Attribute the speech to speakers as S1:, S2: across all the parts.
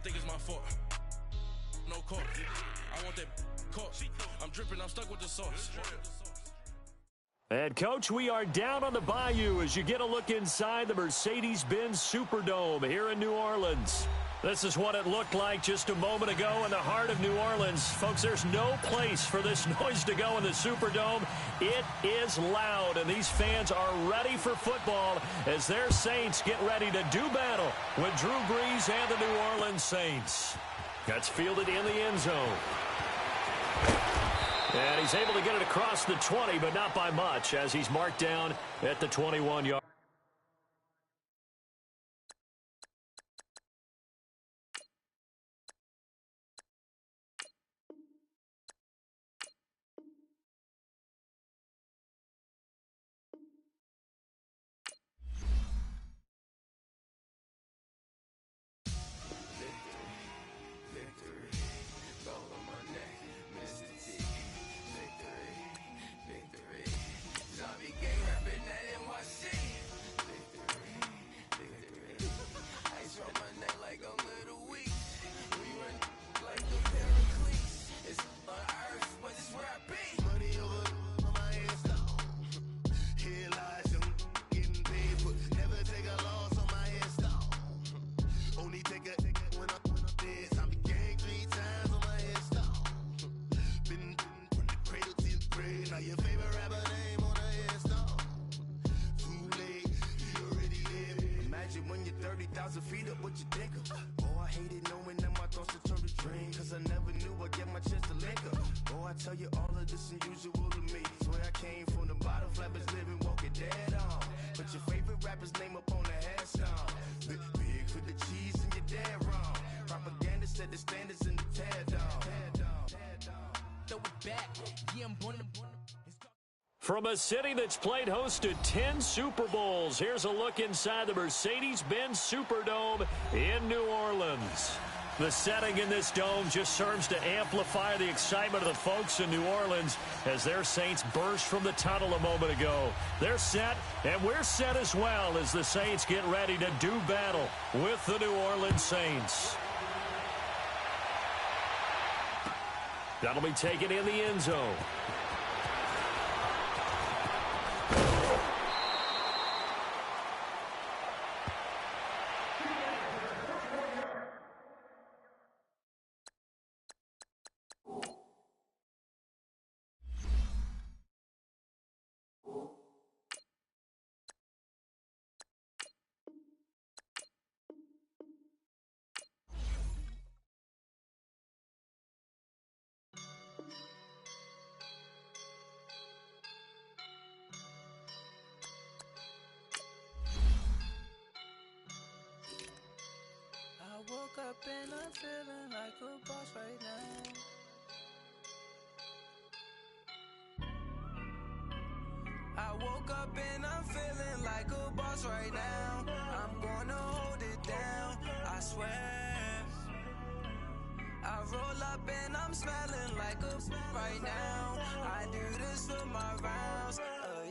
S1: think it's my fault. No court. I want that court. I'm dripping, I'm stuck with the sauce.
S2: And, Coach, we are down on the bayou as you get a look inside the Mercedes-Benz Superdome here in New Orleans. This is what it looked like just a moment ago in the heart of New Orleans. Folks, there's no place for this noise to go in the Superdome. It is loud, and these fans are ready for football as their Saints get ready to do battle with Drew Brees and the New Orleans Saints. That's fielded in the end zone. And he's able to get it across the 20, but not by much, as he's marked down at the 21-yard.
S3: Feet up, what you think of? Oh, I hated knowing that my thoughts would turn to dream, cause I never knew I'd get my chance to link up. Oh, I tell you all of this unusual to me. Swear I came from the bottom, flappers living, walking dead on. Put your favorite rapper's name up on the headstone. Big for the cheese and you're dead wrong. Propaganda set the standards in the tear down. Throw it back, yeah, I'm born to.
S2: From a city that's played host to 10 Super Bowls, here's a look inside the Mercedes-Benz Superdome in New Orleans. The setting in this dome just serves to amplify the excitement of the folks in New Orleans as their Saints burst from the tunnel a moment ago. They're set, and we're set as well as the Saints get ready to do battle with the New Orleans Saints. That'll be taken in the end zone.
S4: Woke up and I'm feeling like a boss right now. I woke up and I'm feeling like a boss right now. I'm gonna hold it down, I swear. I roll up and I'm smelling like a right now. I do this for my rounds,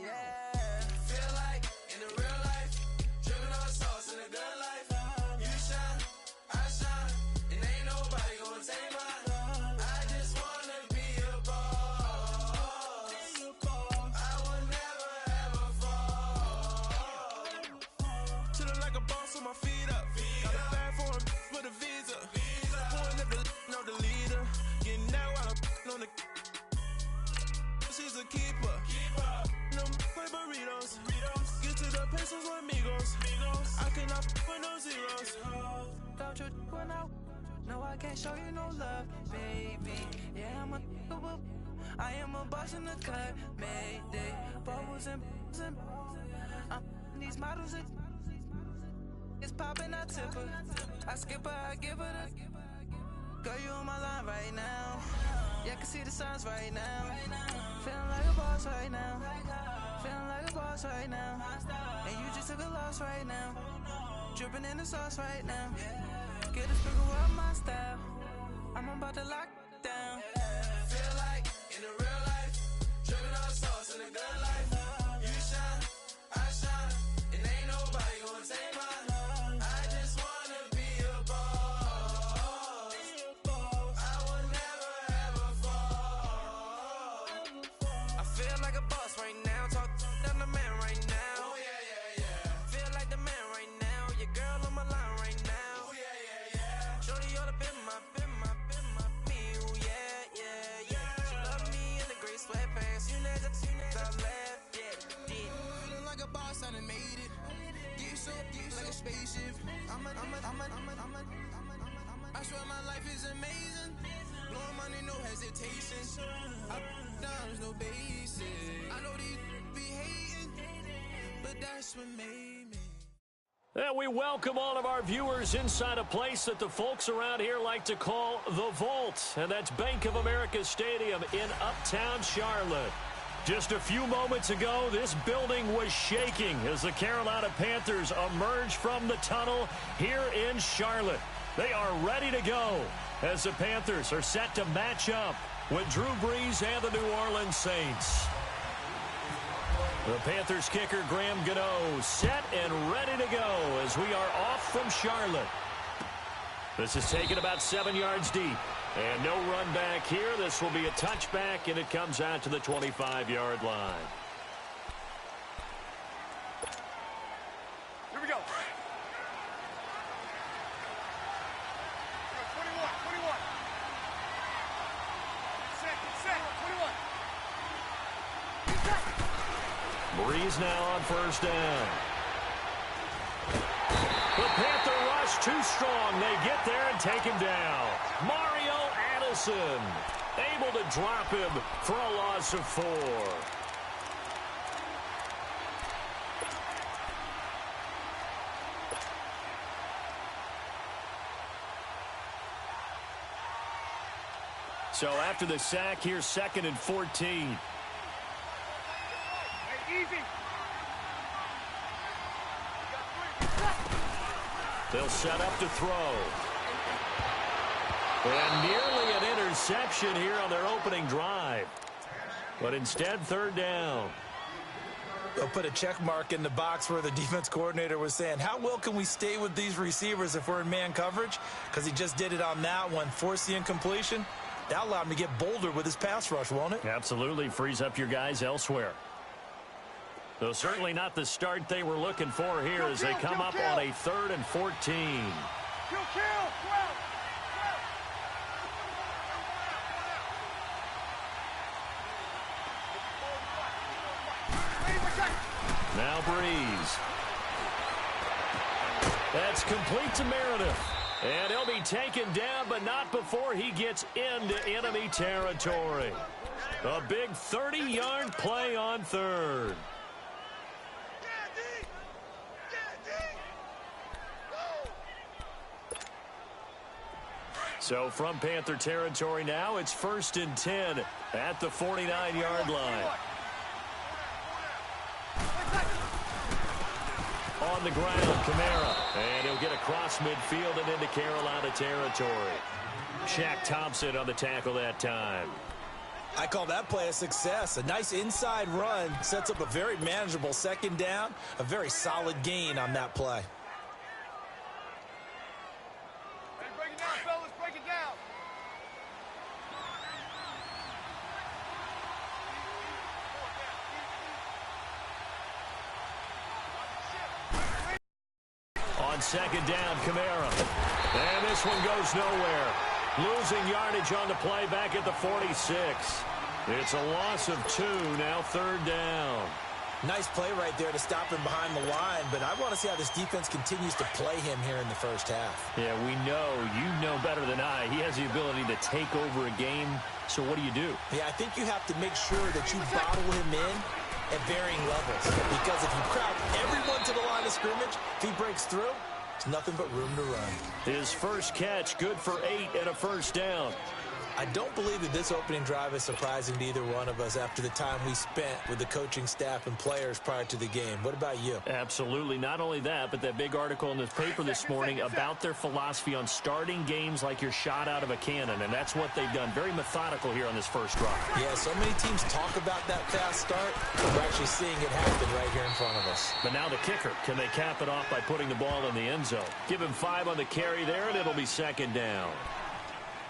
S4: yeah. Feel like in the real life, dripping on sauce in a good life. You shine, I shine, and ain't nobody gonna take mine. I just wanna be a boss. I will never ever fall. Chillin' like a boss with my feet up. Got a bag for the visa. Pulling up know the leader. Getting out while I'm on the. She's a keeper. No play burritos. Get to the pesos with amigos. I cannot with no zeros. Don't you run out? No, I can't show you no love, baby. Yeah, I am a boss in the cut, Mayday. Bubbles and these models, it's popping, I tip her. I skip her, I give her the. Girl, you on my line right now. Yeah, I can see the signs right now. Feeling like a boss right now. Feeling like a boss right now. And you just took a loss right now. Dripping in the sauce right now. Get a figure of my style. I'm about to lock down. Feel like in the real life, dripping on sauce in the good life. You shine, I shine, and ain't nobody gonna take mine. I just wanna be a boss.
S2: And we welcome all of our viewers inside a place that the folks around here like to call the Vault. And that's Bank of America Stadium in Uptown Charlotte. Just a few moments ago, this building was shaking as the Carolina Panthers emerged from the tunnel here in Charlotte. They are ready to go as the Panthers are set to match up with Drew Brees and the New Orleans Saints. The Panthers kicker, Graham Gano, set and ready to go as we are off from Charlotte. This is taken about 7 yards deep. And no run back here. This will be a touchback, and it comes out to the 25-yard line.
S5: Here we go. 21. Set. 21.
S2: Brees now on first down. The Panther rush too strong. They get there and take him down. Mario Addison able to drop him for a loss of 4. So after the sack, here's 2nd and 14.
S5: Hey, easy.
S2: They'll set up to throw. And nearly an interception here on their opening drive. But instead, 3rd down.
S6: They'll put a check mark in the box where the defense coordinator was saying, how well can we stay with these receivers if we're in man coverage? Because he just did it on that one, forced the incompletion. That allowed him to get bolder with his pass rush, won't it?
S2: Absolutely. Frees up your guys elsewhere. Though certainly not the start they were looking for here as they come up on a 3rd and 14. Now Brees. That's complete to Meredith. And he'll be taken down, but not before he gets into enemy territory. A big 30-yard play on 3rd. So from Panther territory now, it's 1st and 10 at the 49-yard line. On the ground, Kamara. And he'll get across midfield and into Carolina territory. Shaq Thompson on the tackle that time.
S6: I call that play a success. A nice inside run sets up a very manageable 2nd down. A very solid gain on that play.
S5: Break it down, fellas. Break it down.
S2: On 2nd down, Kamara. And this one goes nowhere. Losing yardage on the play back at the 46. It's a loss of 2, now 3rd down.
S6: Nice play right there to stop him behind the line, but I want to see how this defense continues to play him here in the first half.
S2: Yeah, we know. You know better than I. He has the ability to take over a game. So what do?
S6: Yeah, I think you have to make sure that you bottle him in at varying levels. Because if you crowd everyone to the line of scrimmage, if he breaks through, there's nothing but room to run.
S2: His first catch, good for 8 and a first down.
S6: I don't believe that this opening drive is surprising to either one of us after the time we spent with the coaching staff and players prior to the game. What about you?
S2: Absolutely. Not only that, but that big article in the paper this morning about their philosophy on starting games like you're shot out of a cannon, and that's what they've done. Very methodical here on this first drive.
S6: Yeah, so many teams talk about that fast start, but we're actually seeing it happen right here in front of us.
S2: But now the kicker. Can they cap it off by putting the ball in the end zone? Give him 5 on the carry there, and it'll be 2nd down.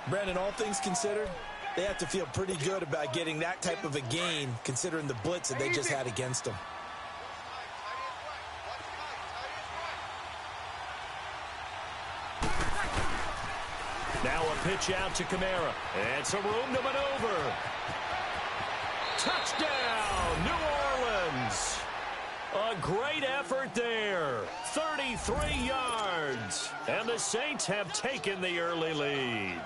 S6: Brandon, all things considered, they have to feel pretty good about getting that type of a gain considering the blitz that they just had against them.
S2: Now a pitch out to Kamara. And some room to maneuver. Touchdown, New Orleans. A great effort there. 33 yards. And the Saints have taken the early lead.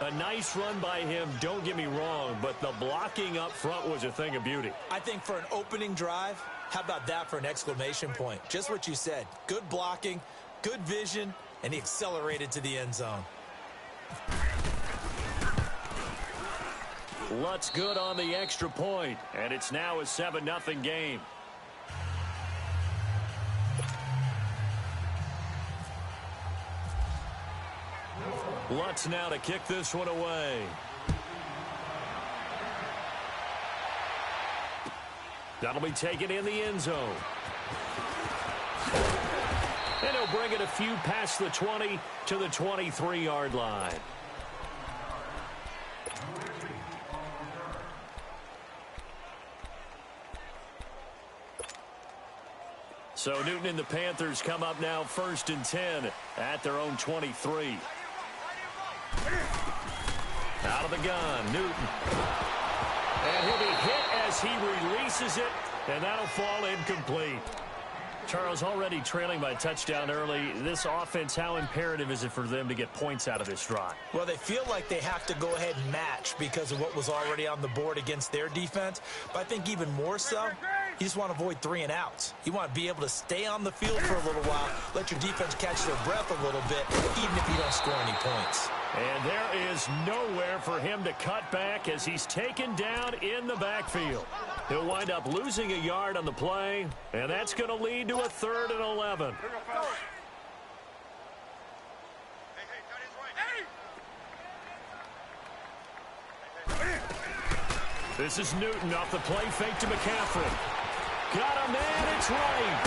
S2: A nice run by him, don't get me wrong, but the blocking up front was a thing of beauty.
S6: I think for an opening drive, How about that for an exclamation point? Just what you said. Good blocking, good vision, and he accelerated to the end zone.
S2: Lutt's good on the extra point, and it's now a 7-0 game. Lutz now to kick this one away. That'll be taken in the end zone. And he'll bring it a few past the 20 to the 23-yard line. So Newton and the Panthers come up now 1st and 10 at their own 23. Out of the gun, Newton. And he'll be hit as he releases it, and that'll fall incomplete. Charles, already trailing by a touchdown early. This offense, how imperative is it for them to get points out of this drive?
S6: Well, they feel like they have to go ahead and match because of what was already on the board against their defense. But I think even more so, you just want to avoid 3 and outs. You want to be able to stay on the field for a little while, let your defense catch their breath a little bit, even if you don't score any points.
S2: And there is nowhere for him to cut back as he's taken down in the backfield. He'll wind up losing a yard on the play, and that's going to lead to a 3rd and 11. This is Newton off the play fake to McCaffrey. Got a man, it's right.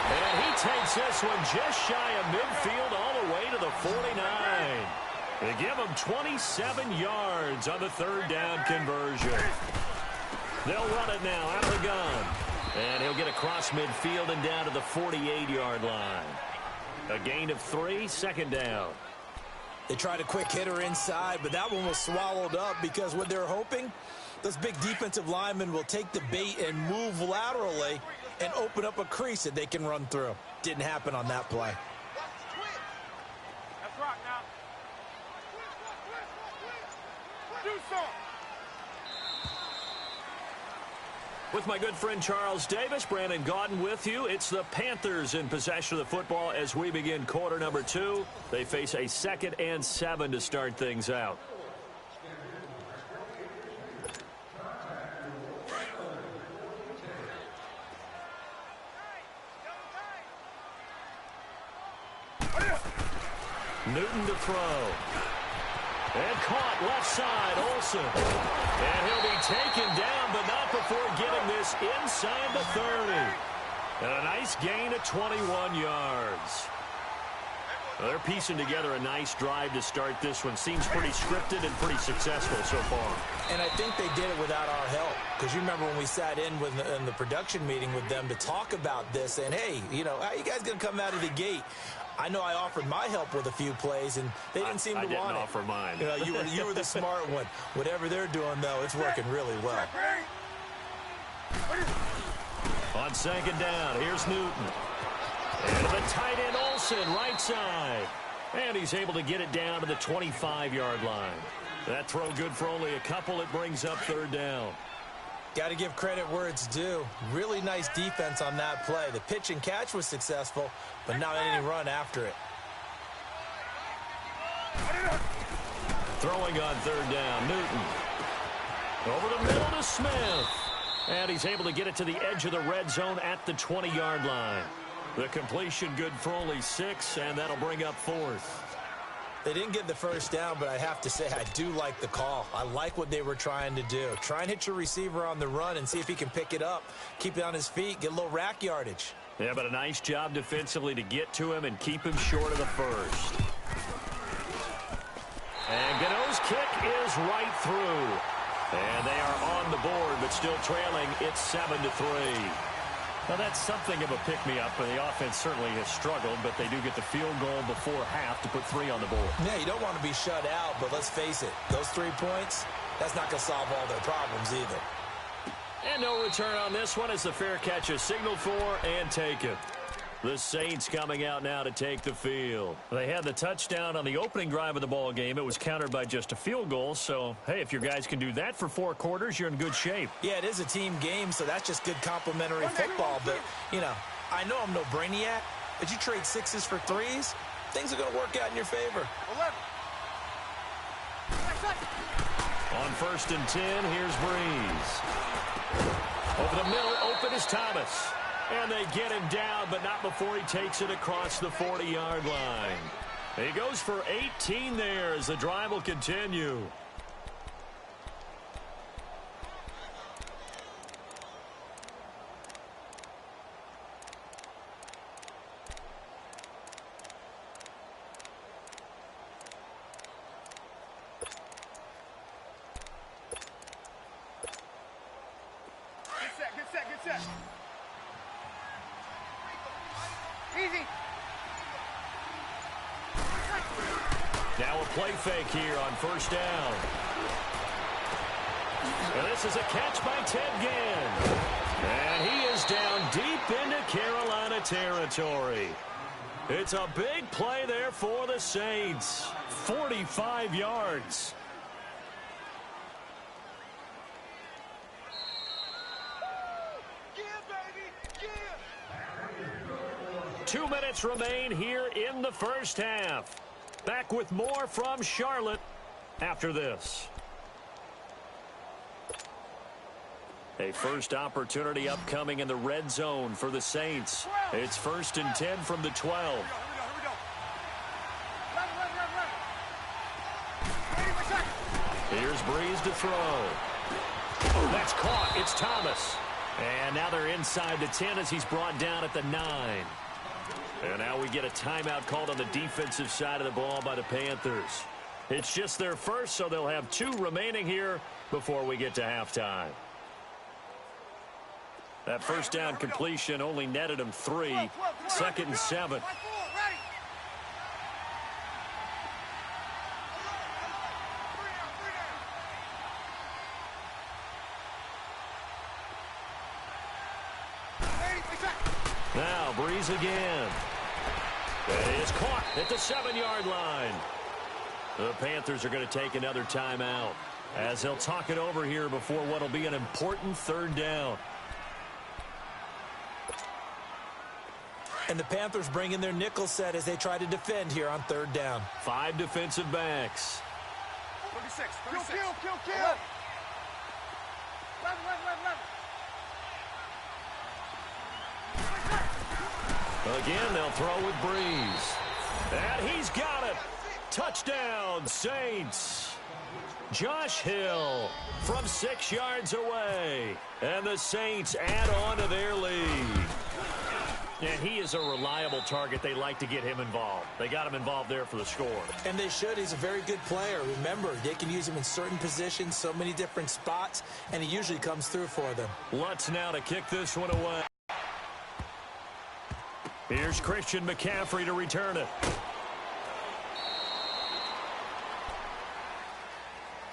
S2: And he takes this one just shy of midfield all the way to the 49. They give him 27 yards on the 3rd down conversion. They'll run it now out of the gun. And he'll get across midfield and down to the 48-yard line. A gain of 3, 2nd down.
S6: They tried a quick hitter inside, but that one was swallowed up because what they're hoping, those big defensive linemen will take the bait and move laterally and open up a crease that they can run through. Didn't happen on that play.
S5: That's rock now. Do something.
S2: With my good friend Charles Davis, Brandon Gaudin with you. It's the Panthers in possession of the football as we begin quarter number 2. They face a 2nd and 7 to start things out. Newton to throw. And caught left side, Olsen. And he'll be taken down, but not before getting this inside the 30. And a nice gain of 21 yards. Well, they're piecing together a nice drive to start this one. Seems pretty scripted and pretty successful so far.
S6: And I think they did it without our help. Because you remember when we sat in the production meeting with them to talk about this. And, hey, you know, how are you guys going to come out of the gate? I know I offered my help with a few plays, and they didn't seem to want it.
S2: I didn't offer mine.
S6: You were the smart one. Whatever they're doing, though, it's working really well.
S2: On 2nd down, here's Newton. And the tight end Olsen, right side. And he's able to get it down to the 25-yard line. That throw good for only a couple. It brings up 3rd down.
S6: Got to give credit where it's due. Really nice defense on that play. The pitch and catch was successful, but not any run after it.
S2: Throwing on 3rd down, Newton. Over the middle to Smith. And he's able to get it to the edge of the red zone at the 20-yard line. The completion good for only 6, and that'll bring up 4th.
S6: They didn't get the 1st down, but I have to say I do like the call. I like what they were trying to do. Try and hit your receiver on the run and see if he can pick it up, keep it on his feet, get a little rack yardage.
S2: Yeah, but a nice job defensively to get to him and keep him short of the 1st. And Gano's kick is right through. And they are on the board, but still trailing. It's 7-3. Now, that's something of a pick-me-up, and the offense certainly has struggled, but they do get the field goal before half to put 3 on the board.
S6: Yeah, you don't want to be shut out, but let's face it, those 3 points, that's not going to solve all their problems either.
S2: And no return on this one as the fair catch is signaled for and taken. The Saints coming out now to take the field. They had the touchdown on the opening drive of the ball game. It was countered by just a field goal. So, hey, if your guys can do that for 4 quarters, you're in good shape.
S6: Yeah, it is a team game, so that's just good complimentary football. But, you know, I know I'm no brainiac, but you trade 6s for 3s, things are going to work out in your favor.
S5: 11.
S2: On 1st and 10, here's Breeze. Over the middle, open is Thomas. And they get him down, but not before he takes it across the 40-yard line. He goes for 18 there as the drive will continue.
S5: Good set. Easy.
S2: Now a play fake here on 1st down. And this is a catch by Ted Ginn. And he is down deep into Carolina territory. It's a big play there for the Saints. 45 yards.
S5: Yeah, baby. Yeah.
S2: 2 minutes remain here in the first half. Back with more from Charlotte after this. A first opportunity upcoming in the red zone for the Saints. It's 1st and 10 from the 12.
S5: Here we go. Run.
S2: Here's Breeze to throw. That's caught. It's Thomas. And now they're inside the 10 as he's brought down at the 9. And now we get a timeout called on the defensive side of the ball by the Panthers. It's just their first, so they'll have 2 remaining here before we get to halftime. That first down completion only netted him 3. 2nd and 7. Now Breeze again. It is caught at the 7-yard line. The Panthers are going to take another timeout as they'll talk it over here before what will be an important 3rd down.
S6: And the Panthers bring in their nickel set as they try to defend here on 3rd down.
S2: 5 defensive backs.
S5: 36. Kill. 11.
S2: Again, they'll throw with Breeze. And he's got it. Touchdown, Saints. Josh Hill from 6 yards away. And the Saints add on to their lead. And he is a reliable target. They like to get him involved. They got him involved there for the score.
S6: And they should. He's a very good player. Remember, they can use him in certain positions, so many different spots, and he usually comes through for them.
S2: Lutz now to kick this one away. Here's Christian McCaffrey to return it.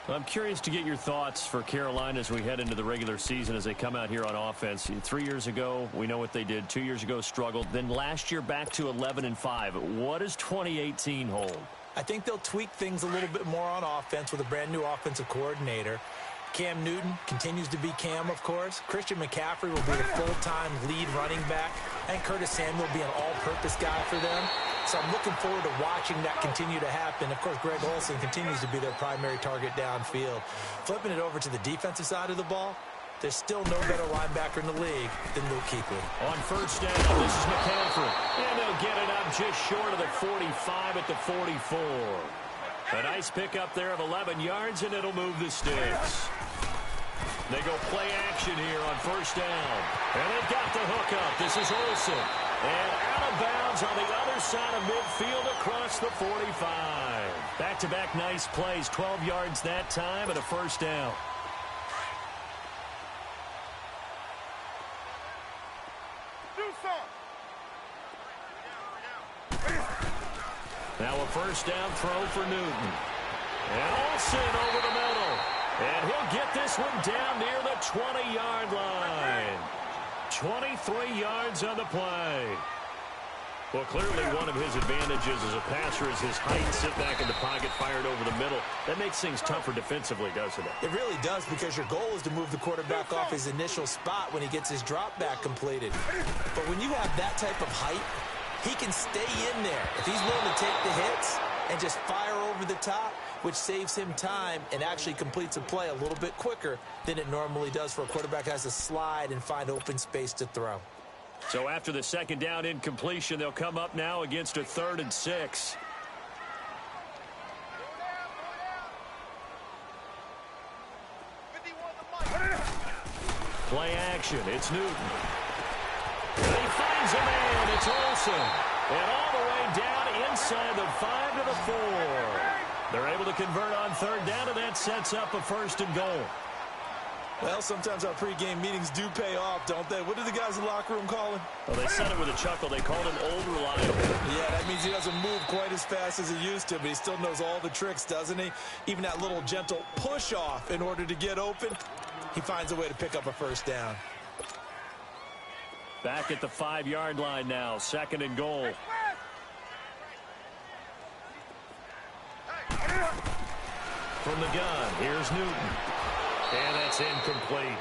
S2: I'm curious to get your thoughts for Carolina as we head into the regular season as they come out here on offense. 3 years ago, we know what they did. 2 years ago, struggled. Then last year, back to 11-5. What does 2018 hold?
S6: I think they'll tweak things a little bit more on offense with a brand-new offensive coordinator. Cam Newton continues to be Cam, of course. Christian McCaffrey will be the full-time lead running back. And Curtis Samuel will be an all-purpose guy for them. So I'm looking forward to watching that continue to happen. Of course, Greg Olsen continues to be their primary target downfield. Flipping it over to the defensive side of the ball, there's still no better linebacker in the league than Luke Kuechly.
S2: On 1st down, this is McCaffrey. And they'll get it up just short of the 45 at the 44. A nice pickup there of 11 yards, and it'll move the sticks. They go play action here on 1st down. And they've got the hookup. This is Olsen. And out of bounds on the other side of midfield across the 45. Back-to-back nice plays. 12 yards that time and a 1st down.
S5: Do some.
S2: Now a 1st down throw for Newton. And Olsen over the middle. And he'll get this one down near the 20-yard line. 23 yards on the play. Well, clearly one of his advantages as a passer is his height. Sit back in the pocket, fired over the middle. That makes things tougher defensively, doesn't it?
S6: It really does, because your goal is to move the quarterback off his initial spot when he gets his drop back completed. But when you have that type of height, he can stay in there. If he's willing to take the hits and just fire over the top, which saves him time and actually completes a play a little bit quicker than it normally does for a quarterback who has to slide and find open space to throw.
S2: So after the second down incompletion, they'll come up now against a 3rd and 6. Play action. It's Newton. And he finds a man. It's Olsen. And all the way down inside the 5 to the 4. They're able to convert on 3rd down, and that sets up a 1st and goal.
S6: Well, sometimes our pregame meetings do pay off, don't they? What do the guys in the locker room call him?
S2: Well, they said it with a chuckle. They called him old reliable.
S6: Yeah, that means he doesn't move quite as fast as he used to, but he still knows all the tricks, doesn't he? Even that little gentle push-off in order to get open, he finds a way to pick up a 1st down.
S2: Back at the 5-yard line now, 2nd and goal. From the gun, here's Newton. And that's incomplete.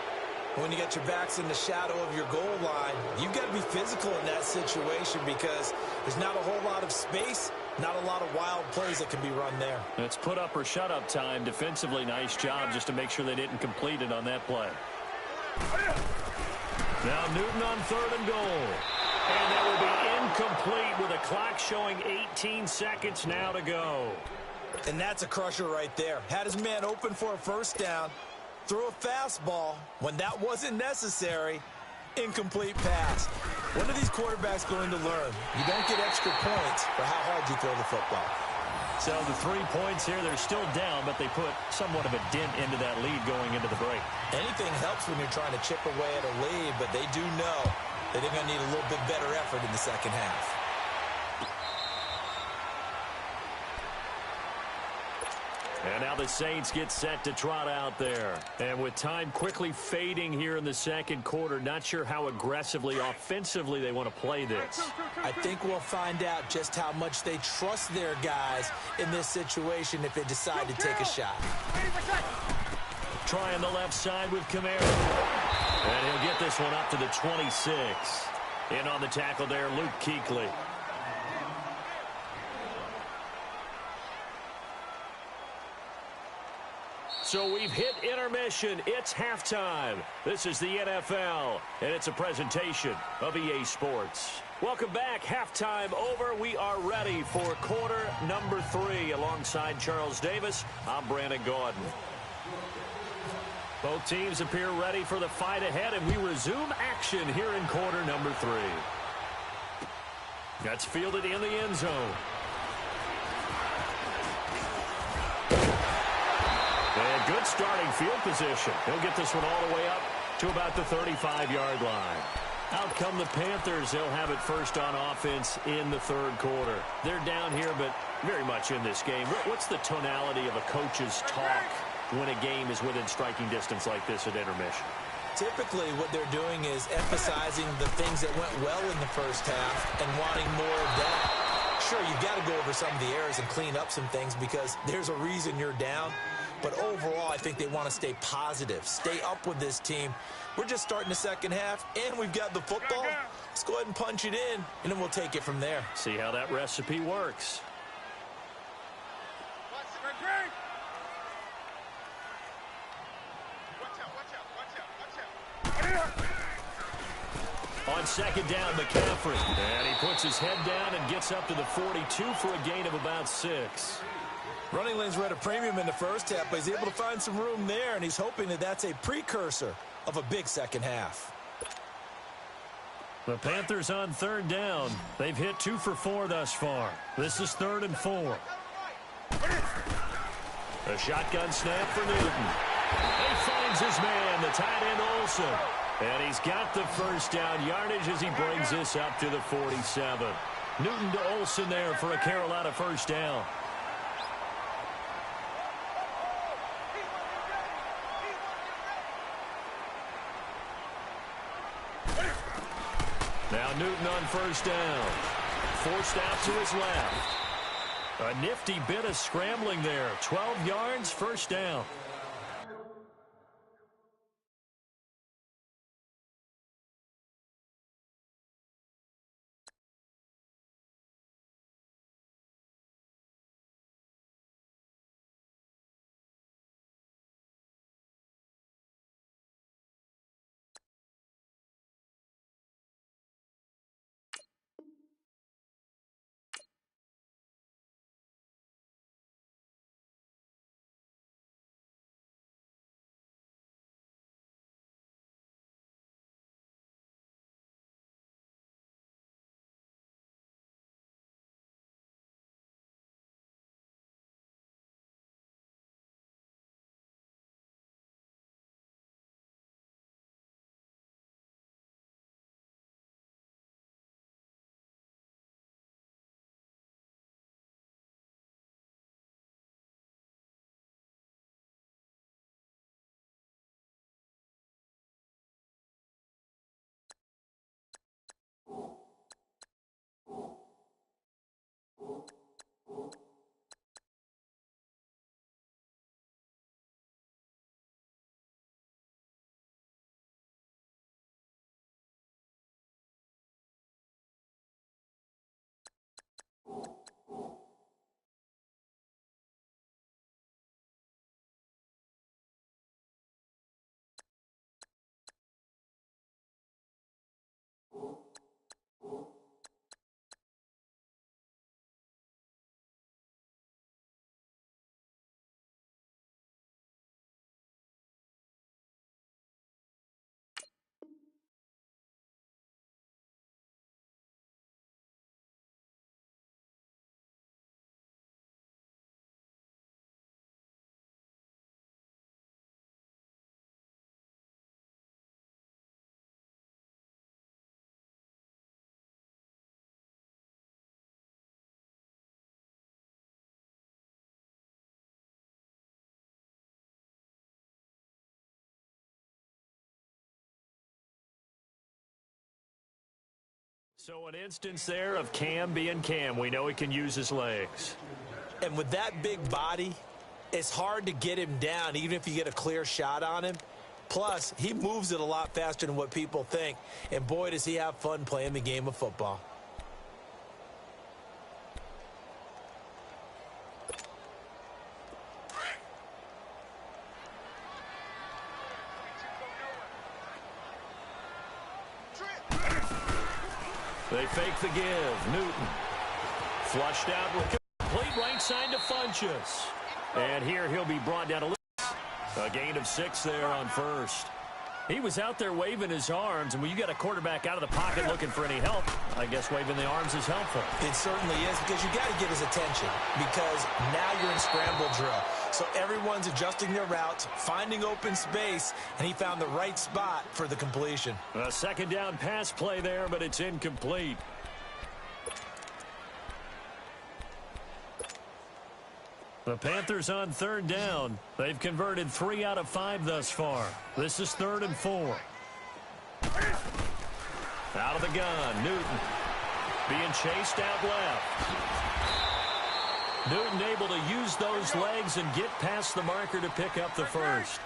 S6: When you get your backs in the shadow of your goal line, you've got to be physical in that situation, because there's not a whole lot of space, not a lot of wild plays that can be run there.
S2: It's put up or shut up time. Defensively, nice job just to make sure they didn't complete it on that play. Now Newton on 3rd and goal. And that will be incomplete with a clock showing 18 seconds now to go.
S6: And that's a crusher right there. Had his man open for a 1st down, threw a fastball when that wasn't necessary, incomplete pass. When are these quarterbacks going to learn? You don't get extra points for how hard you throw the football.
S2: So the 3 points here, they're still down, but they put somewhat of a dent into that lead going into the break.
S6: Anything helps when you're trying to chip away at a lead, but they do know that they're going to need a little bit better effort in the second half.
S2: And now the Saints get set to trot out there. And with time quickly fading here in the 2nd quarter, not sure how aggressively, offensively they want to play this.
S6: I think we'll find out just how much they trust their guys in this situation if they decide to take a shot.
S2: Trying the left side with Kamara. And he'll get this one up to the 26. In on the tackle there, Luke Kuechly. So we've hit intermission. It's halftime. This is the NFL, and it's a presentation of EA Sports. Welcome back. Halftime over. We are ready for quarter number 3. Alongside Charles Davis, I'm Brandon Gaudin. Both teams appear ready for the fight ahead, and we resume action here in quarter number 3. That's fielded in the end zone. And good starting field position. He'll get this one all the way up to about the 35-yard line. Out come the Panthers. They'll have it first on offense in the 3rd quarter. They're down here, but very much in this game. What's the tonality of a coach's talk when a game is within striking distance like this at intermission?
S6: Typically, what they're doing is emphasizing the things that went well in the first half and wanting more of that. Sure, you've got to go over some of the errors and clean up some things because there's a reason you're down. But overall, I think they want to stay positive, stay up with this team. We're just starting the second half, and we've got the football. Let's go ahead and punch it in, and then we'll take it from there.
S2: See how that recipe works. On 2nd down, McCaffrey. And he puts his head down and gets up to the 42 for a gain of about 6.
S6: Running lanes were at a premium in the first half, but he's able to find some room there, and he's hoping that that's a precursor of a big second half.
S2: The Panthers on 3rd down. They've hit 2 for 4 thus far. This is 3rd and 4. A shotgun snap for Newton. He finds his man, the tight end Olsen. And he's got the first down yardage as he brings this up to the 47. Newton to Olsen there for a Carolina first down. Now Newton on first down. forced out to his left. A nifty bit of scrambling there. 12 yards, first down. So an instance there of Cam being Cam. We know he can use his legs.
S6: And with that big body, it's hard to get him down, even if you get a clear shot on him. Plus, he moves it a lot faster than what people think. And boy, does he have fun playing the game of football.
S2: They fake the give. Newton flushed out with complete right side to Funchess. And here he'll be brought down a gain of 6 there on first. He was out there waving his arms, and when you got a quarterback out of the pocket looking for any help, I guess waving the arms is helpful.
S6: It certainly is, because you got to get his attention, because now you're in scramble drill. So everyone's adjusting their routes, finding open space, and he found the right spot for the completion.
S2: A second down pass play there, but it's incomplete. The Panthers on third down. They've converted 3 out of 5 thus far. This is 3rd and 4. Out of the gun, Newton being chased out left. Newton able to use those legs and get past the marker to pick up the first.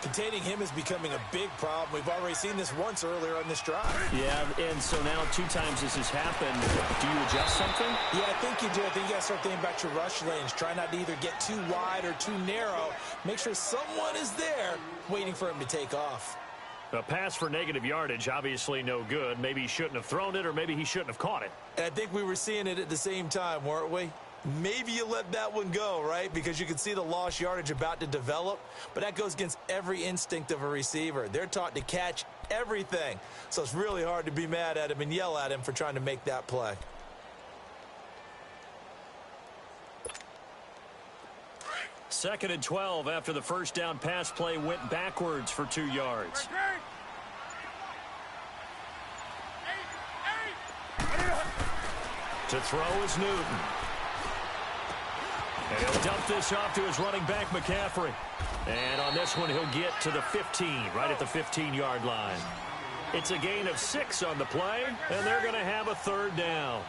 S6: Containing him is becoming a big problem. We've already seen this once earlier on this drive.
S2: Yeah, and so now 2 times this has happened. Do you adjust something?
S6: Yeah, I think you do. I think you got to start thinking about your rush lanes. Try not to either get too wide or too narrow. Make sure someone is there waiting for him to take off.
S2: A pass for negative yardage, obviously no good. Maybe he shouldn't have thrown it, or maybe he shouldn't have caught it.
S6: And I think we were seeing it at the same time, weren't we? Maybe you let that one go, right? Because you can see the lost yardage about to develop. But that goes against every instinct of a receiver. They're taught to catch everything. So it's really hard to be mad at him and yell at him for trying to make that play.
S2: Second and 12 after the first down pass play went backwards for 2 yards. To throw is Newton. And he'll dump this off to his running back, McCaffrey. And on this one, he'll get to the 15, right at the 15-yard line. It's a gain of 6 on the play, and they're going to have a 3rd down.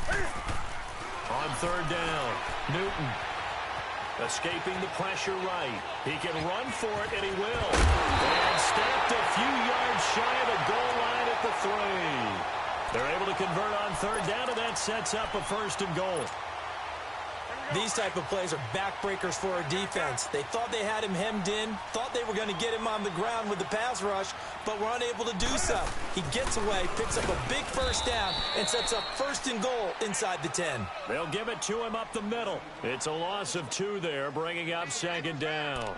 S2: On third down, Newton escaping the pressure right. He can run for it, and he will. And stepped a few yards shy of the goal line at the 3. They're able to convert on third down, and that sets up a 1st and goal.
S6: These type of plays are backbreakers for a defense. They thought they had him hemmed in, thought they were going to get him on the ground with the pass rush, but were unable to do so. He gets away, picks up a big 1st down, and sets up 1st and goal inside the 10.
S2: They'll give it to him up the middle. It's a loss of 2 there, bringing up 2nd down.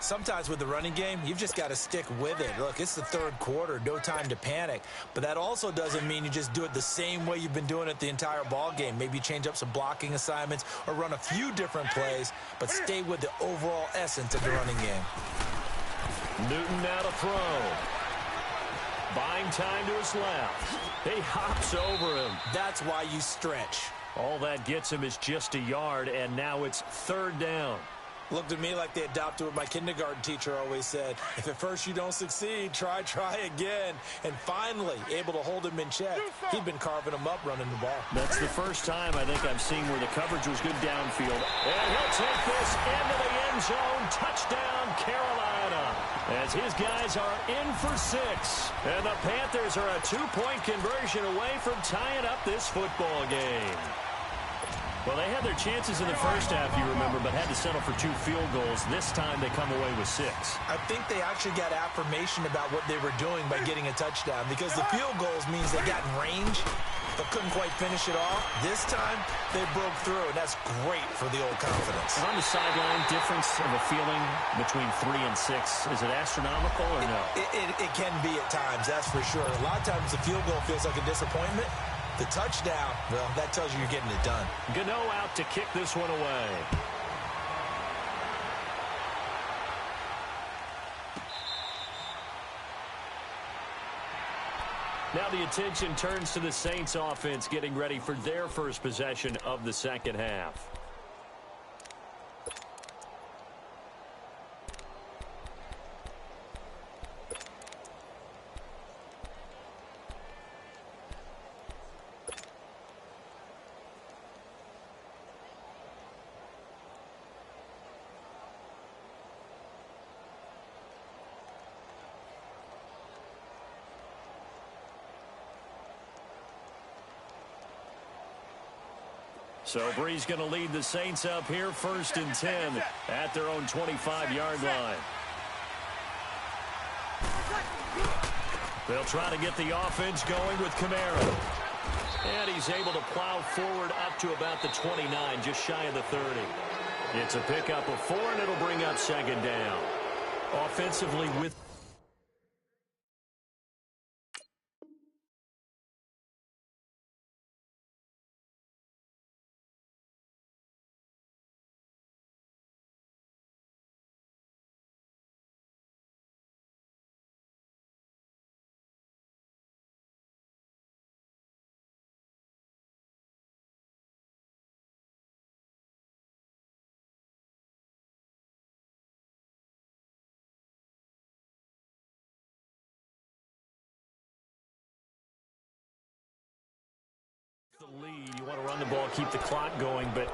S6: Sometimes with the running game, you've just got to stick with it. Look, it's the 3rd quarter, no time to panic. But that also doesn't mean you just do it the same way you've been doing it the entire ball game. Maybe change up some blocking assignments or run a few different plays, but stay with the overall essence of the running game.
S2: Newton now to throw. Buying time to his left. He hops over him.
S6: That's why you stretch.
S2: All that gets him is just a yard, and now it's 3rd down.
S6: Looked at me like they adopted what my kindergarten teacher always said. If at first you don't succeed, try again. And finally, able to hold him in check. He'd been carving him up running the ball.
S2: That's the first time I think I've seen where the coverage was good downfield. And he'll take this into the end zone. Touchdown, Carolina. As his guys are in for 6. And the Panthers are a 2-point conversion away from tying up this football game. Well, they had their chances in the first half, you remember, but had to settle for 2 field goals. This time they come away with 6.
S6: I think they actually got affirmation about what they were doing by getting a touchdown, because the field goals means they got in range but couldn't quite finish it off. This time they broke through, and that's great for the old confidence.
S2: On the sideline, difference of a feeling between 3 and 6, is it astronomical or no?
S6: It can be at times, that's for sure. A lot of times the field goal feels like a disappointment. The touchdown, well, that tells you you're getting it done.
S2: Gano out to kick this one away. Now the attention turns to the Saints offense getting ready for their first possession of the 2nd half. So Bree's going to lead the Saints up here, 1st and 10 at their own 25-yard line. They'll try to get the offense going with Kamara. And he's able to plow forward up to about the 29, just shy of the 30. It's a pickup of 4, and it'll bring up 2nd down. Offensively with the lead. You want to run the ball, keep the clock going, but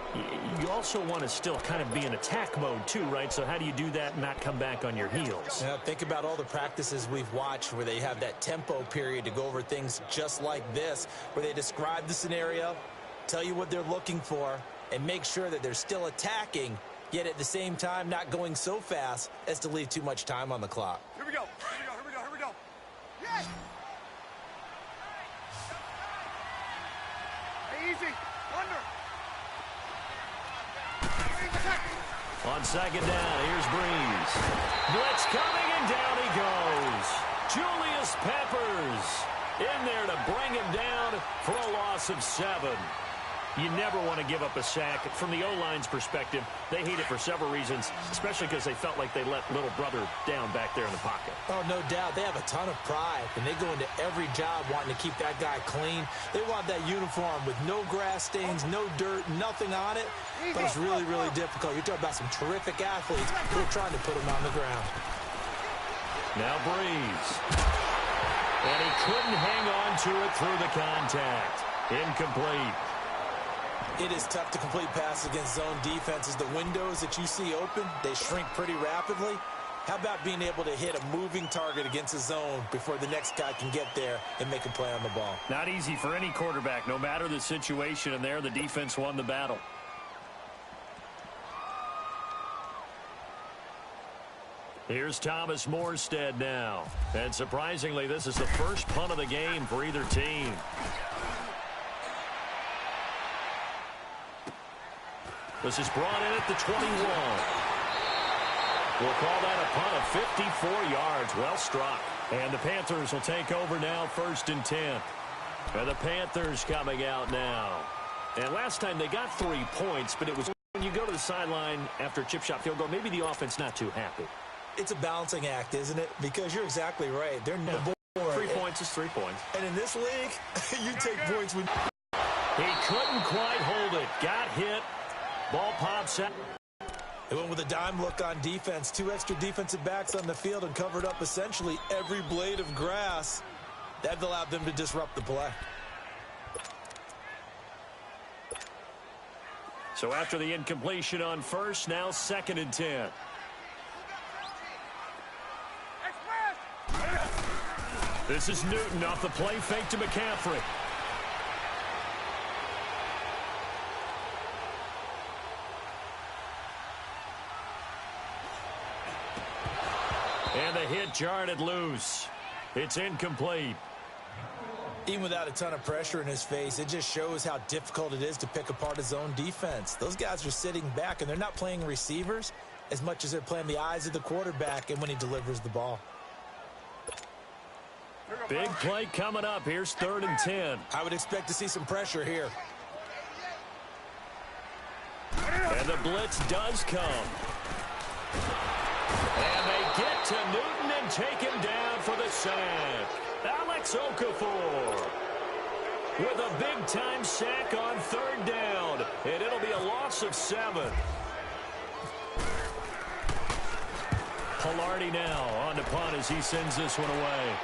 S2: you also want to still kind of be in attack mode too, right? So how do you do that and not come back on your heels?
S6: Yeah, think about all the practices we've watched where they have that tempo period to go over things just like this, where they describe the scenario, tell you what they're looking for, and make sure that they're still attacking, yet at the same time not going so fast as to leave too much time on the clock.
S5: Here we go. Here we go. Yes! Easy. Under.
S2: On 2nd down, here's Breeze. Blitz coming, and down he goes. Julius Peppers in there to bring him down for a loss of 7. You never want to give up a sack. From the O-line's perspective, they hate it for several reasons, especially because they felt like they let little brother down back there in the pocket.
S6: Oh, no doubt. They have a ton of pride, and they go into every job wanting to keep that guy clean. They want that uniform with no grass stains, no dirt, nothing on it. But it's really, really difficult. You're talking about some terrific athletes who are trying to put him on the ground.
S2: Now Breeze. And he couldn't hang on to it through the contact. Incomplete.
S6: It is tough to complete passes against zone defenses. The windows that you see open, they shrink pretty rapidly. How about being able to hit a moving target against a zone before the next guy can get there and make a play on the ball?
S2: Not easy for any quarterback, no matter the situation, and there the defense won the battle. Here's Thomas Morstead now. And surprisingly, this is the first punt of the game for either team. This is brought in at the 21. We'll call that a punt of 54 yards. Well struck. And the Panthers will take over now, 1st and 10. And the Panthers coming out now. And last time they got 3 points, but it was when you go to the sideline after a chip shot field goal, maybe the offense not too happy.
S6: It's a balancing act, isn't it? Because you're exactly right. They're no board.
S2: 3 points is 3 points.
S6: And in this league, you take points when...
S2: He couldn't quite hold it. Got hit. Ball pops out.
S6: They went with a dime look on defense. 2 extra defensive backs on the field and covered up essentially every blade of grass. That allowed them to disrupt the play.
S2: So after the incompletion on first, now 2nd and 10. This is Newton off the play fake to McCaffrey. And the hit jarred it loose. It's incomplete.
S6: Even without a ton of pressure in his face, it just shows how difficult it is to pick apart his own defense. Those guys are sitting back, and they're not playing receivers as much as they're playing the eyes of the quarterback and when he delivers the ball.
S2: Big play coming up. Here's 3rd and 10.
S6: I would expect to see some pressure here.
S2: And the blitz does come. And they get to Newton and take him down for the sack. Alex Okafor with a big-time sack on 3rd down. And it'll be a loss of 7. Pilardi now on the punt as he sends this one away.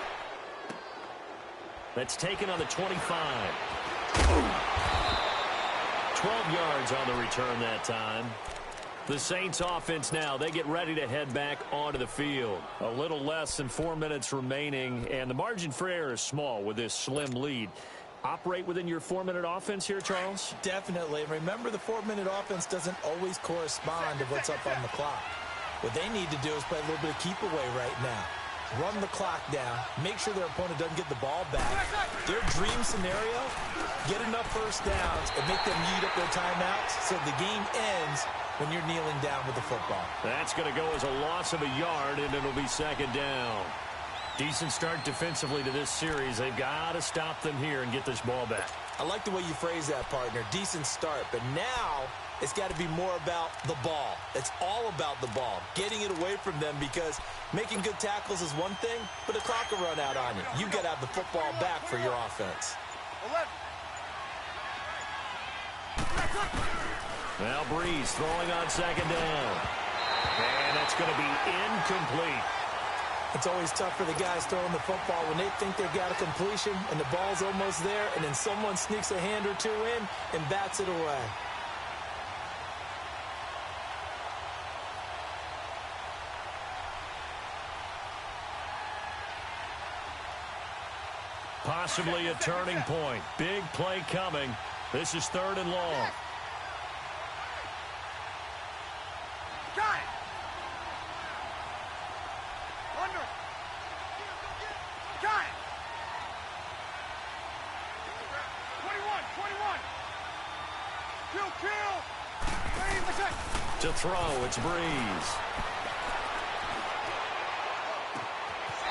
S2: That's taken on the 25. 12 yards on the return that time. The Saints offense now, they get ready to head back onto the field. A little less than 4 minutes remaining, and the margin for error is small with this slim lead. Operate within your 4-minute offense here, Charles?
S6: Definitely. Remember, the 4-minute offense doesn't always correspond to what's up on the clock. What they need to do is play a little bit of keep away right now. Run the clock down, make sure their opponent doesn't get the ball back. Their dream scenario, get enough first downs and make them eat up their timeouts so the game ends when you're kneeling down with the football.
S2: That's going to go as a loss of a yard, and it'll be 2nd down. Decent start defensively to this series. They've got to stop them here and get this ball back.
S6: I like the way you phrase that, partner. Decent start, but now it's got to be more about the ball. It's all about the ball, getting it away from them, because making good tackles is one thing, but the clock will run out on you. You've got to have the football back for your offense.
S5: 11.
S2: Now Breeze throwing on 2nd down. And that's going to be incomplete.
S6: It's always tough for the guys throwing the football when they think they've got a completion and the ball's almost there, and then someone sneaks a hand or two in and bats it away.
S2: Possibly a turning point. Big play coming. This is 3rd and long.
S5: Got it. Under. Got it. 21. Kill.
S2: To throw, it's Breeze.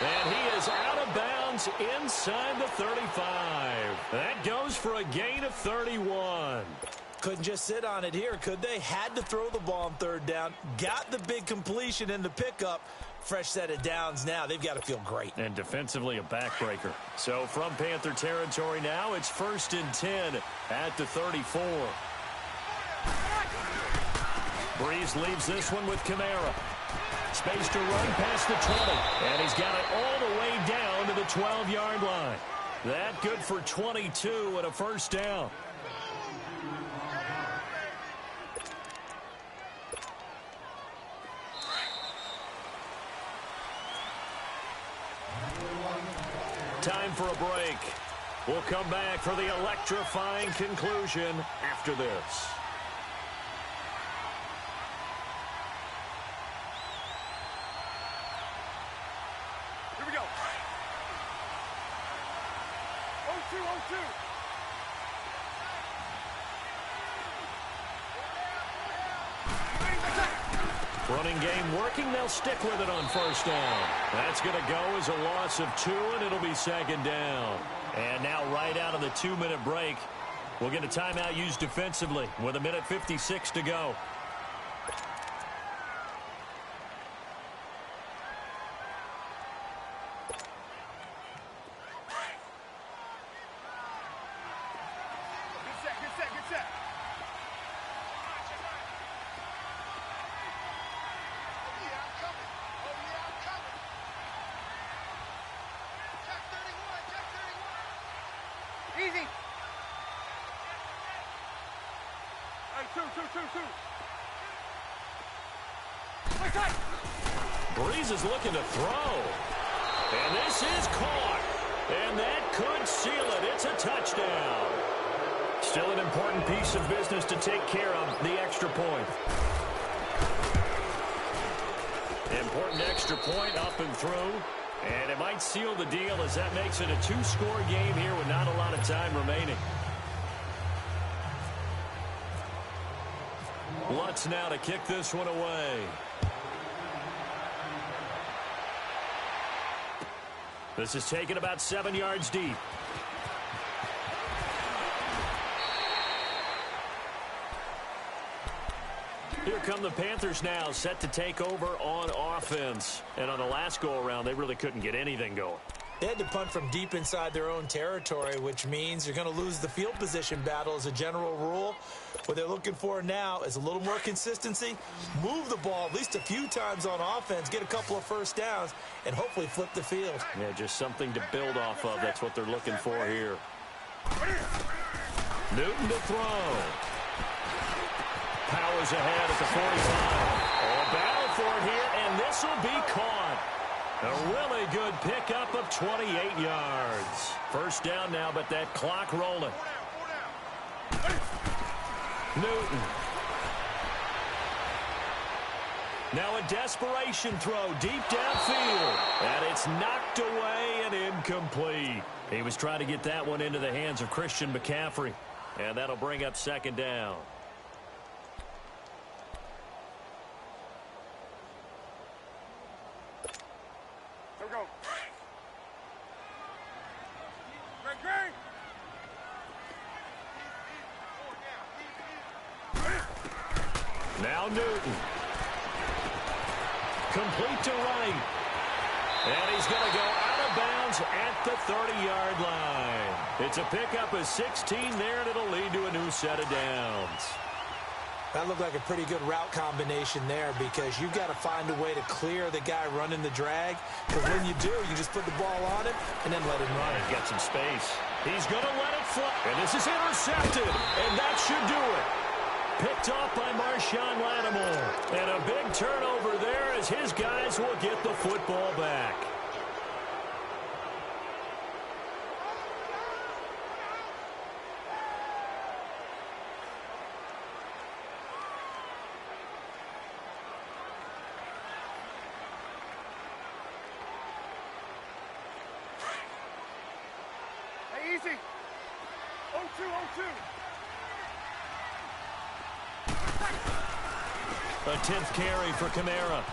S2: And he is out of bounds inside the 35. That goes for a gain of 31.
S6: Couldn't just sit on it here, could they? Had to throw the ball on 3rd down. Got the big completion in the pickup. Fresh set of downs now. They've got to feel great.
S2: And defensively a backbreaker. So from Panther territory now, it's 1st and 10 at the 34. Breeze leaves this one with Kamara. Space to run past the 20. And he's got it all the way down to the 12-yard line. That good for 22 and a 1st down. time for a break. We'll come back for the electrifying conclusion after this.
S5: Here we go. 0-2, 0-2.
S2: Running game working. They'll stick with it on first down. That's going to go as a loss of 2, and it'll be second down. And now right out of the 2-minute break, we'll get a timeout used defensively with 1:56 to go.
S5: Good set. Easy. Hey, two. Play tight.
S2: Breeze is looking to throw. And this is caught. And that could seal it. It's a touchdown. Still an important piece of business to take care of, the extra point. Important extra point up and through. And it might seal the deal as that makes it a 2-score game here with not a lot of time remaining. Lutz now to kick this one away. This is taken about 7 yards deep. Here come the Panthers now, set to take over on offense. And on the last go-around, they really couldn't get anything going.
S6: They had to punt from deep inside their own territory, which means you're going to lose the field position battle as a general rule. What they're looking for now is a little more consistency, move the ball at least a few times on offense, get a couple of first downs, and hopefully flip the field.
S2: Yeah, just something to build off of. That's what they're looking for here. Newton to throw. Powers ahead at the 45. Oh, battle for it here, and this will be caught. A really good pickup of 28 yards. First down now, but that clock rolling. Newton. Now a desperation throw deep downfield. And it's knocked away and incomplete. He was trying to get that one into the hands of Christian McCaffrey. And that'll bring up second down. Now Newton. Complete to right. And he's going to go out of bounds at the 30-yard line. It's a pickup of 16 there, and it'll lead to a new set of downs.
S6: That looked like a pretty good route combination there because you've got to find a way to clear the guy running the drag. Because when you do, you just put the ball on him and then let him run.
S2: He's got some space. He's going to let it fly. And this is intercepted. And that should do it. Picked off by Marshawn Lattimore. And a big turnover there as his guys will get the football back.
S5: Hey, easy. 0-2.
S2: A 10th carry for Kamara.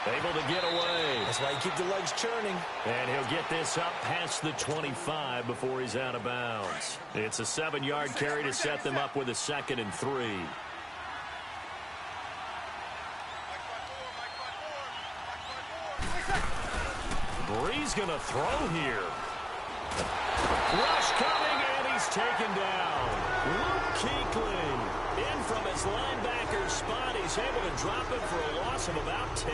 S2: Able to get away.
S6: That's why you keep the legs churning.
S2: And he'll get this up past the 25 before he's out of bounds. It's a 7-yard carry to set them up with a 2nd and 3. Breeze going to throw here. Rush coming, and he's taken down. Luke Kuechly in from his linebacker spot. He's able to drop it for a loss of about 10.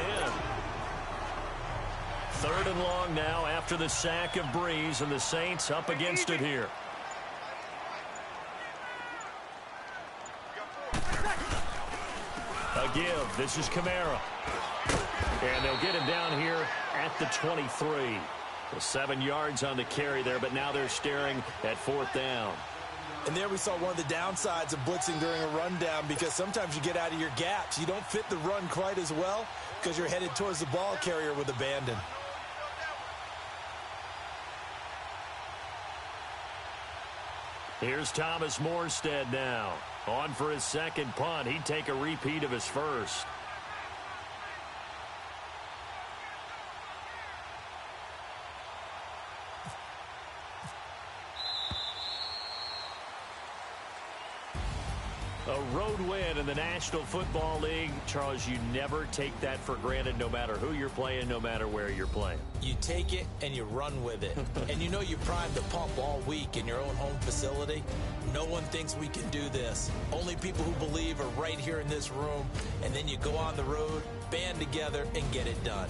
S2: 3rd and long now after the sack of Breeze, and the Saints up against it here. A give. This is Kamara. And they'll get him down here at the 23. Well, 7 yards on the carry there, but now they're staring at 4th down.
S6: And there we saw one of the downsides of blitzing during a rundown, because sometimes you get out of your gaps. You don't fit the run quite as well because you're headed towards the ball carrier with abandon.
S2: Here's Thomas Morstead now. On for his second punt. He'd take a repeat of his first. A road win in the National Football League. Charles, you never take that for granted, no matter who you're playing, no matter where you're playing.
S6: You take it and you run with it. And you know you primed the pump all week in your own home facility. No one thinks we can do this. Only people who believe are right here in this room. And then you go on the road, band together, and get it done.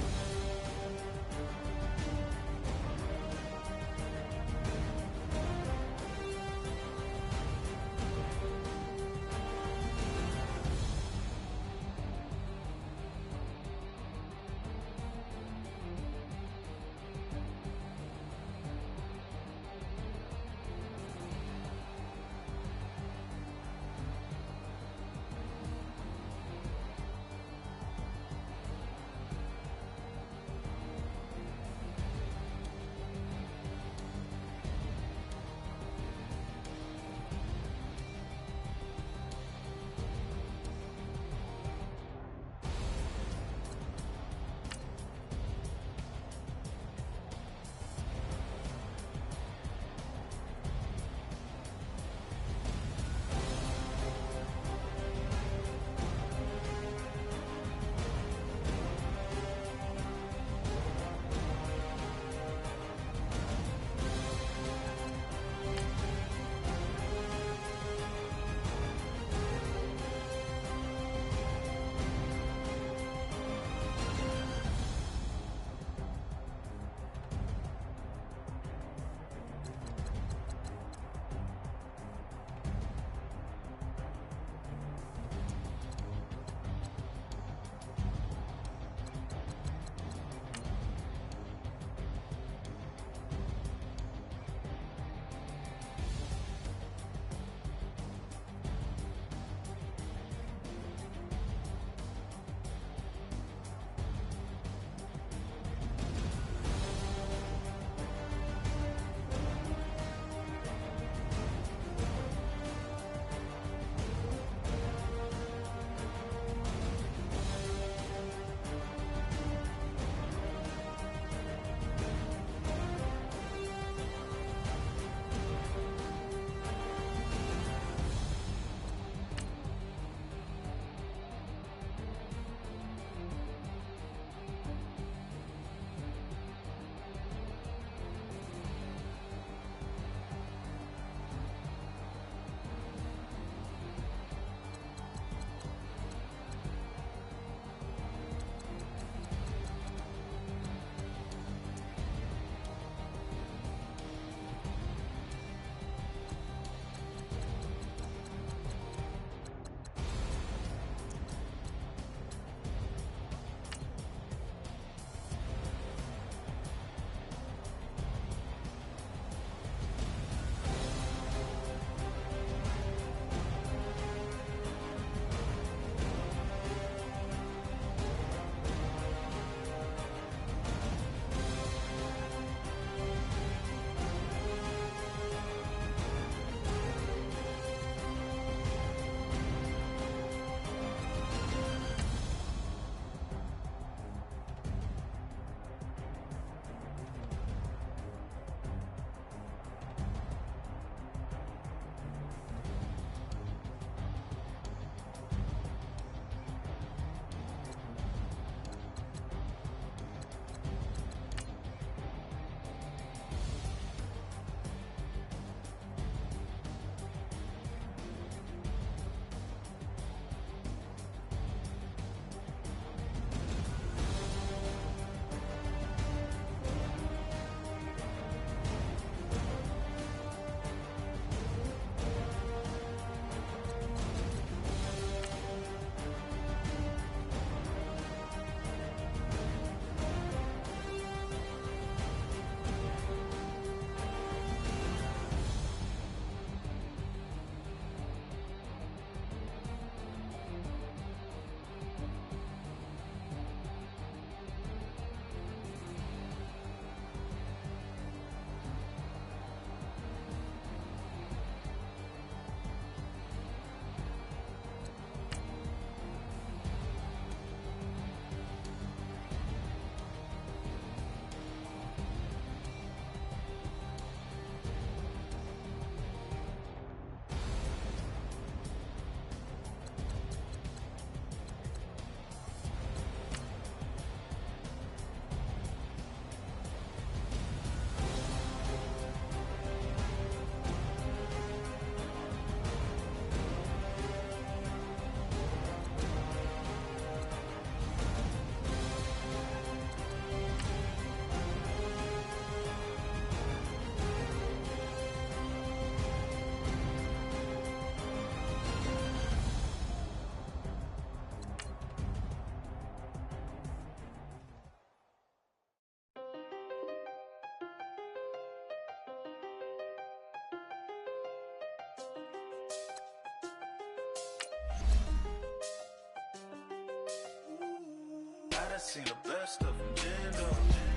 S7: best, seen the best of them,